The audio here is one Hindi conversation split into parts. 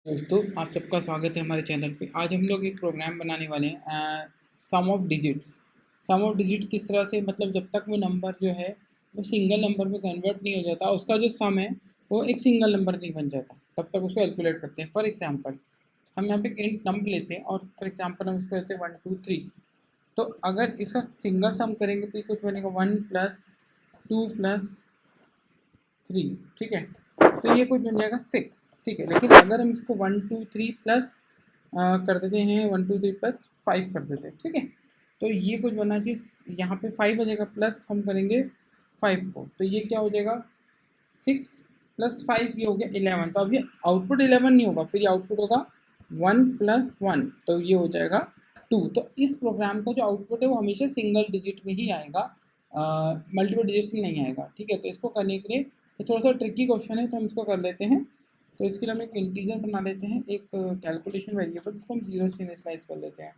दोस्तों, आप सबका स्वागत है हमारे चैनल पे। आज हम लोग एक प्रोग्राम बनाने वाले हैं, sum of digits. Sum of digit किस तरह से, मतलब जब तक वो नंबर जो है वो सिंगल नंबर में कन्वर्ट नहीं हो जाता, उसका जो सम है वो एक सिंगल नंबर नहीं बन जाता, तब तक उसको कैलकुलेट करते हैं। फॉर एग्जांपल, हम यहाँ पे एक इंट नंबर लेते हैं और फॉर एग्जांपल हम इसको लेते हैं 1 2 3। तो अगर इसका सिंगल सम करेंगे तो ये कुछ बनेगा 1 + 2 + 3। ठीक है, तो ये कुछ बन जाएगा 6। ठीक है, लेकिन अगर हम इसको 1 2 3 प्लस कर देते हैं, 1 2 3 + 5 कर देते हैं। ठीक है, तो ये कुछ बनना चाहिए, यहाँ पे 5 बजेगा, प्लस हम करेंगे 5 को, तो ये क्या हो जाएगा 6 + 5, ये हो गया 11। तो अब ये आउटपुट 11 नहीं होगा, फिर ये आउटपुट होगा 1 + 1, तो ये हो जाएगा 2। तो इस प्रोग्राम का जो आउटपुट है वो हमेशा सिंगल डिजिट में ही आएगा, मल्टीपल डिजिट्स में नहीं आएगा। ठीक है, तो इसको करने के लिए ये थोड़ा सा ट्रिकी क्वेश्चन है, तो हम इसको कर लेते हैं। तो इसके लिए हम एक इंटीजर बना लेते हैं, एक कैलकुलेशन वेरिएबल, जिसको हम 0 से इनिशियलाइज कर लेते हैं।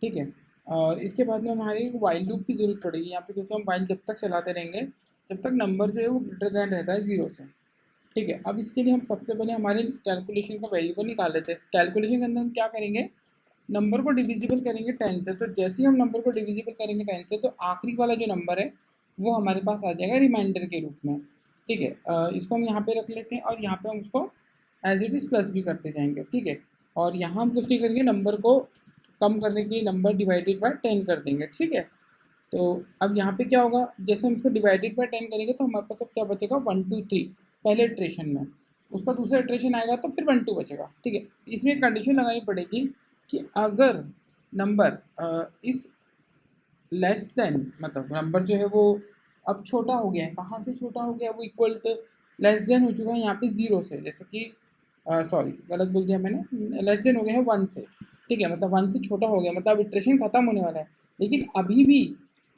ठीक है, और इसके बाद में हमारी एक वाइल लूप की ज़रूरत पड़ेगी यहाँ पे, क्योंकि हम वाइल जब तक चलाते रहेंगे जब तक नंबर जो है वो ग्रेटर दैन रहता है 0 से। ठीक है, अब इसके लिए हम सबसे पहले हमारे कैलकुलेशन का वेरिएबल निकाल लेते हैं। कैलकुलेशन के अंदर हम क्या करेंगे, नंबर को डिविजिबल करेंगे 10 से। तो जैसे ही हम नंबर को डिविजिबल करेंगे 10 से, तो आखिरी वाला जो नंबर है वो हमारे पास आ जाएगा रिमाइंडर के रूप में। ठीक है, इसको हम यहाँ पे रख लेते हैं और यहाँ पे हम उसको एज इट इज़ प्लस भी करते जाएंगे। ठीक है, और यहाँ हम कुछ नहीं करेंगे, नंबर को कम करने के लिए नंबर डिवाइडेड बाय 10 कर देंगे। ठीक है, तो अब यहाँ पे क्या होगा, जैसे हम इसको डिवाइडेड बाय 10 करेंगे तो हमारे पास अब क्या बचेगा 1 2 3 पहले इटरेशन में, उसका दूसरा इटरेशन आएगा तो फिर 1 2 बचेगा। ठीक है, इसमें एक कंडीशन लगानी पड़ेगी कि अगर नंबर इस लेस देन, मतलब नंबर जो है वो अब छोटा हो गया है, कहाँ से छोटा हो गया, वो इक्वल टू लेस देन हो चुका है यहाँ पे 0 से, जैसे कि सॉरी गलत बोल दिया मैंने, लेस देन हो गया है 1 से। ठीक है, मतलब 1 से छोटा हो गया, मतलब इटरेशन खत्म होने वाला है, लेकिन अभी भी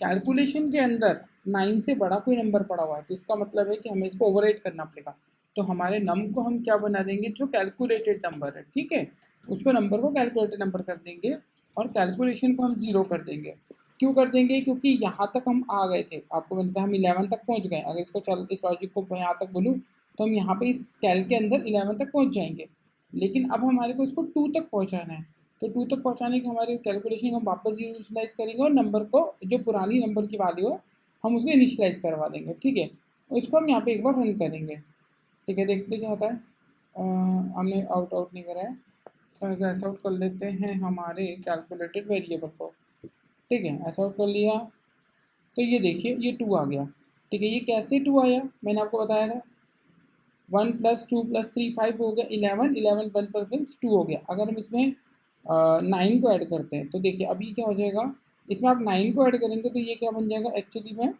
कैलकुलेशन के अंदर 9 से बड़ा कोई नंबर पड़ा हुआ है, तो इसका मतलब है कि हमें इसको ओवरराइट करना पड़ेगा। तो हमारे नम को हम क्या बना देंगे, जो कैलकुलेटेड नंबर है, ठीक है, उसको नंबर को कैलकुलेटेड नंबर कर देंगे और कैलकुलेशन को हम 0 कर देंगे। क्यों कर देंगे, क्योंकि यहाँ तक हम आ गए थे, आपको मैंने बताया हम 11 तक पहुँच गए। अगर इसको चल इस लॉजिक को यहाँ तक बोलूँ तो हम यहाँ पे इस कैल के अंदर 11 तक पहुँच जाएंगे, लेकिन अब हमारे को इसको 2 तक पहुँचाना है। तो 2 तक पहुँचाने के हमारे कैलकुलेशन हम वापस इनिशियलाइज करेंगे और नंबर को, जो पुरानी नंबर की वैल्यू है, हम उसको इनिशियलाइज करवा देंगे। ठीक है, उसको हम यहाँ पे एक बार रन करेंगे। ठीक है, देखते क्या होता है। हमने आउट नहीं करा है, तो ऐसा आउट कर लेते हैं हमारे कैलकुलेटेड वेरिएबल को। ठीक है, ऐसा आउट कर लिया, तो ये देखिए ये 2 आ गया। ठीक है, ये कैसे 2 आया, मैंने आपको बताया था 1 + 2 + 3 5 हो गया 11, 11 1 पर 2 हो गया। अगर हम इसमें 9 को ऐड करते हैं तो देखिए अभी क्या हो जाएगा, इसमें आप 9 को ऐड करेंगे तो ये क्या बन जाएगा, एक्चुअली में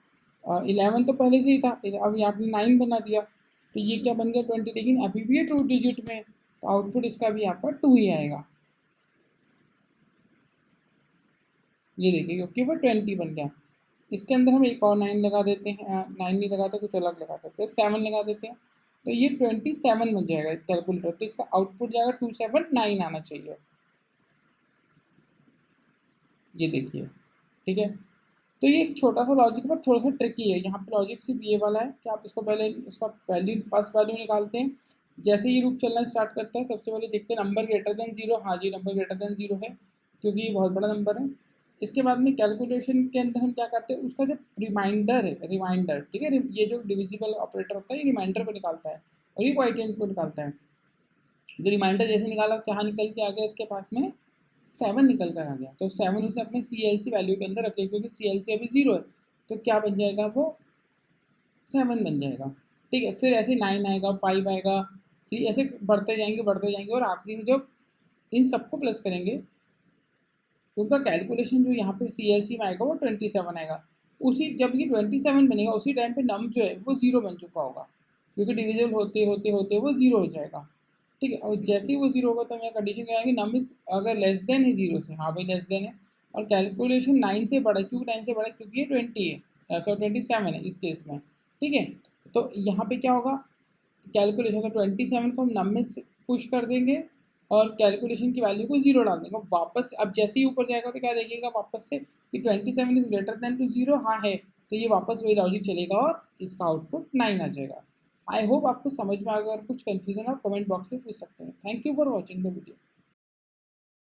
11 तो पहले से ही था, अब यहाँ पे 9 बना दिया, तो ये क्या बन गया 20, लेकिन अभी भी ये 2 डिजिट में है, तो आउटपुट इसका भी आपका 2 ही आएगा। ये देखिए, क्योंकि वो 20 बन गया। इसके अंदर हम एक और 9 लगा देते हैं, 9 नहीं लगाते, कुछ अलग लगाते हैं, फिर 7 लगा देते हैं, तो ये 27 बन जाएगा कैलकुलेटर। तो इसका आउटपुट जाएगा 279 आना चाहिए। ये देखिए, ठीक है, तो ये एक छोटा सा लॉजिक पर थोड़ा सा ट्रिकी है। यहाँ पे लॉजिक सिर्फ ये वाला है कि आप इसको पहले इसका वैल्यू, फर्स्ट वैल्यू निकालते हैं। जैसे ये लूप चलना स्टार्ट करता है, सबसे पहले देखते हैं नंबर ग्रेटर देन 0। हाँ जी, नंबर ग्रेटर देन 0 है, क्योंकि ये बहुत बड़ा नंबर है। इसके बाद में कैलकुलेशन के अंदर हम क्या करते हैं, उसका जो रिमाइंडर है, रिमाइंडर, ठीक है, ये जो डिविजिबल ऑपरेटर होता है ये रिमाइंडर को निकालता है और ये क्वाइटिएंट को निकालता है। जो रिमाइंडर जैसे निकाला, क्या निकल के आ गया, इसके पास में 7 निकल कर आ गया, तो 7 उसे अपने CLC वैल्यू के अंदर रखे, क्योंकि CLC अभी 0 है, तो क्या बन जाएगा, वो 7 बन जाएगा। ठीक है, फिर ऐसे 9 आएगा, 5 आएगा, 3, ऐसे बढ़ते जाएंगे और आखिरी में जब इन सबको प्लस करेंगे तो उनका कैलकुलेशन जो यहाँ पे CLC में आएगा वो 27 आएगा। उसी जब ये 27 बनेगा उसी टाइम पे नम जो है वो 0 बन चुका होगा, क्योंकि डिविजिबल होते होते होते वो 0 हो जाएगा। ठीक है, और जैसे ही वो 0 होगा तो हम यहाँ कंडीशन कराएंगे, नम इज अगर लेस देन है 0 से, हाँ भाई लेस देन है, और कैलकुलेशन 9 से बड़ा है, क्यों 9 से बड़ा है, क्योंकि ये 20 है, सो 27 है इस केस में। ठीक है, तो यहाँ पे क्या होगा, कैलकुलेशन, तो 27 को हम नम में पुश कर देंगे और कैलकुलेशन की वैल्यू को 0 डाल देंगे वापस। अब जैसे ही ऊपर जाएगा तो क्या देखिएगा वापस से कि 27 इज ग्रेटर देन टू 0, हाँ है, तो ये वापस वही लॉजिक चलेगा और इसका आउटपुट 9 आ जाएगा। आई होप आपको समझ में आ गया। अगर कुछ कन्फ्यूजन आप कमेंट बॉक्स में पूछ सकते हैं। Thank you for watching the video.